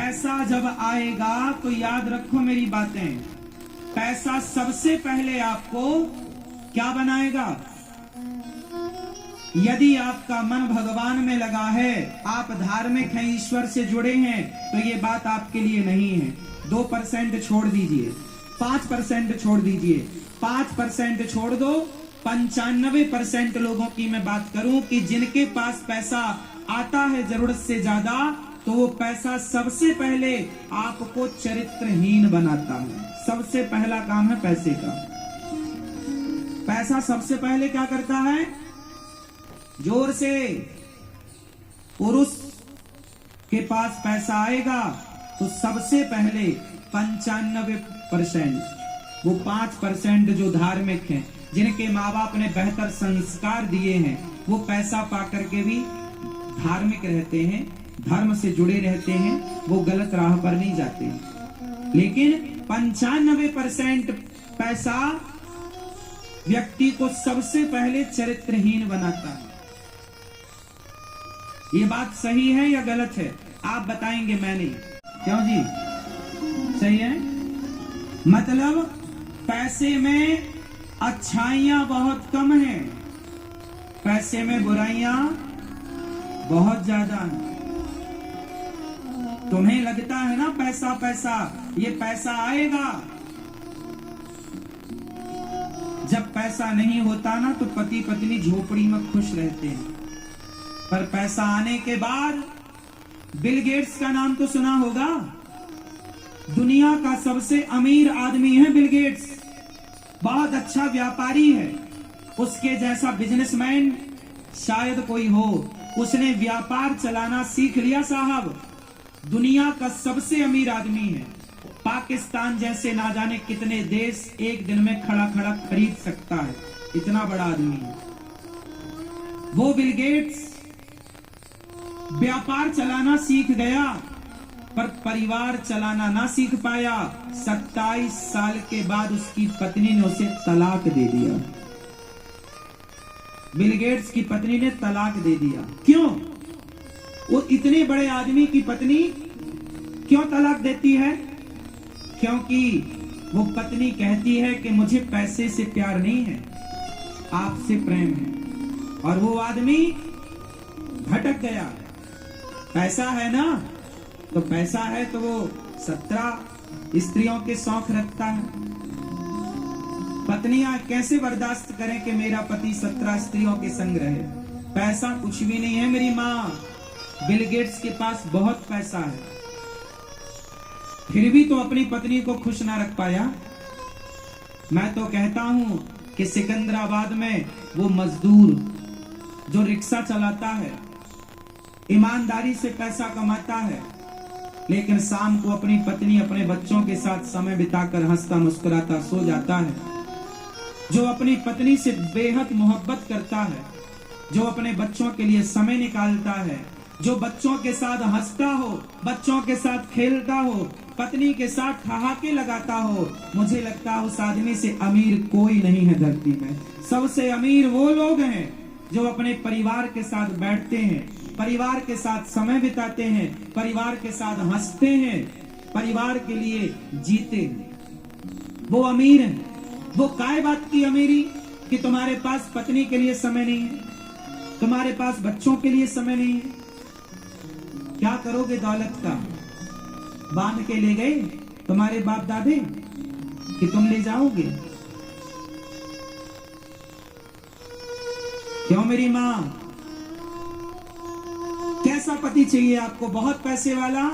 पैसा जब आएगा तो याद रखो मेरी बातें, पैसा सबसे पहले आपको क्या बनाएगा? यदि आपका मन भगवान में लगा है, आप धार्मिक हैं, ईश्वर से जुड़े हैं, तो ये बात आपके लिए नहीं है। 2% छोड़ दीजिए, 5% छोड़ दीजिए, 5% छोड़ दो, 95% लोगों की मैं बात करूं कि जिनके पास पैसा आता है जरूरत से ज्यादा, तो वो पैसा सबसे पहले आपको चरित्रहीन बनाता है। सबसे पहला काम है पैसे का। पैसा सबसे पहले क्या करता है? जोर से, पुरुष के पास पैसा आएगा तो सबसे पहले 95%, वो 5% जो धार्मिक हैं, जिनके माँ बाप ने बेहतर संस्कार दिए हैं, वो पैसा पाकर के भी धार्मिक रहते हैं, धर्म से जुड़े रहते हैं, वो गलत राह पर नहीं जाते। लेकिन 95% पैसा व्यक्ति को सबसे पहले चरित्रहीन बनाता है। ये बात सही है या गलत है? आप बताएंगे, मैं नहीं। क्यों जी? सही है। मतलब पैसे में अच्छाइयां बहुत कम हैं, पैसे में बुराइयां बहुत ज्यादा हैं। तुम्हें लगता है ना पैसा पैसा, ये पैसा आएगा। जब पैसा नहीं होता ना तो पति पत्नी झोपड़ी में खुश रहते हैं, पर पैसा आने के बाद, बिल गेट्स का नाम तो सुना होगा, दुनिया का सबसे अमीर आदमी है बिल गेट्स, बहुत अच्छा व्यापारी है। उसके जैसा बिजनेसमैन शायद कोई हो। उसने व्यापार चलाना सीख लिया साहब, दुनिया का सबसे अमीर आदमी है। पाकिस्तान जैसे ना जाने कितने देश एक दिन में खड़ा खड़ा खरीद सकता है, इतना बड़ा आदमी है वो बिल गेट्स। व्यापार चलाना सीख गया पर परिवार चलाना ना सीख पाया। 27 साल के बाद उसकी पत्नी ने उसे तलाक दे दिया। बिल गेट्स की पत्नी ने तलाक दे दिया। क्यों? वो इतने बड़े आदमी की पत्नी क्यों तलाक देती है? क्योंकि वो पत्नी कहती है कि मुझे पैसे से प्यार नहीं है, आपसे प्रेम है। और वो आदमी भटक गया। पैसा है ना, तो पैसा है तो वो 17 स्त्रियों के शौक रखता है। पत्नियां कैसे बर्दाश्त करें कि मेरा पति 17 स्त्रियों के संग रहे? पैसा कुछ भी नहीं है मेरी माँ। बिल गेट्स के पास बहुत पैसा है, फिर भी तो अपनी पत्नी को खुश ना रख पाया। मैं तो कहता हूं कि सिकंदराबाद में वो मजदूर जो रिक्शा चलाता है, ईमानदारी से पैसा कमाता है, लेकिन शाम को अपनी पत्नी अपने बच्चों के साथ समय बिताकर हंसता मुस्कुराता सो जाता है। जो अपनी पत्नी से बेहद मोहब्बत करता है, जो अपने बच्चों के लिए समय निकालता है, जो बच्चों के साथ हंसता हो, बच्चों के साथ खेलता हो, पत्नी के साथ ठहाके लगाता हो, मुझे लगता है उस आदमी से अमीर कोई नहीं है धरती में। सबसे अमीर वो लोग हैं जो अपने परिवार के साथ बैठते हैं, परिवार के साथ समय बिताते हैं, परिवार के साथ हंसते हैं, परिवार के लिए जीते हैं। वो अमीर हैं। वो काय बात की अमीरी कि तुम्हारे पास पत्नी के लिए समय नहीं है, तुम्हारे पास बच्चों के लिए समय नहीं है। क्या करोगे दौलत का? बांध के ले गए तुम्हारे बाप दादे कि तुम ले जाओगे? क्यों मेरी माँ? कैसा पति चाहिए आपको? बहुत पैसे वाला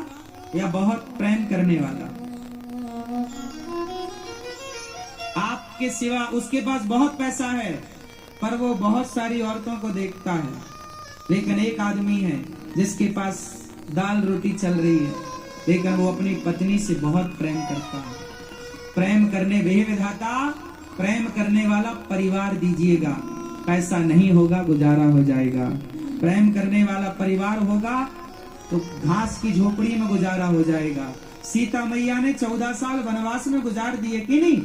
या बहुत प्रेम करने वाला? आपके सिवा उसके पास बहुत पैसा है पर वो बहुत सारी औरतों को देखता है, लेकिन एक आदमी है जिसके पास दाल रोटी चल रही है, लेकिन वो अपनी पत्नी से बहुत प्रेम करता है। प्रेम करने वे विधाता, प्रेम करने वाला परिवार दीजिएगा। पैसा नहीं होगा, गुजारा हो जाएगा। प्रेम करने वाला परिवार होगा तो घास की झोपड़ी में गुजारा हो जाएगा। सीता मैया ने 14 साल वनवास में गुजार दिए कि नहीं?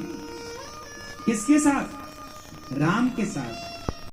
किसके साथ? राम के साथ।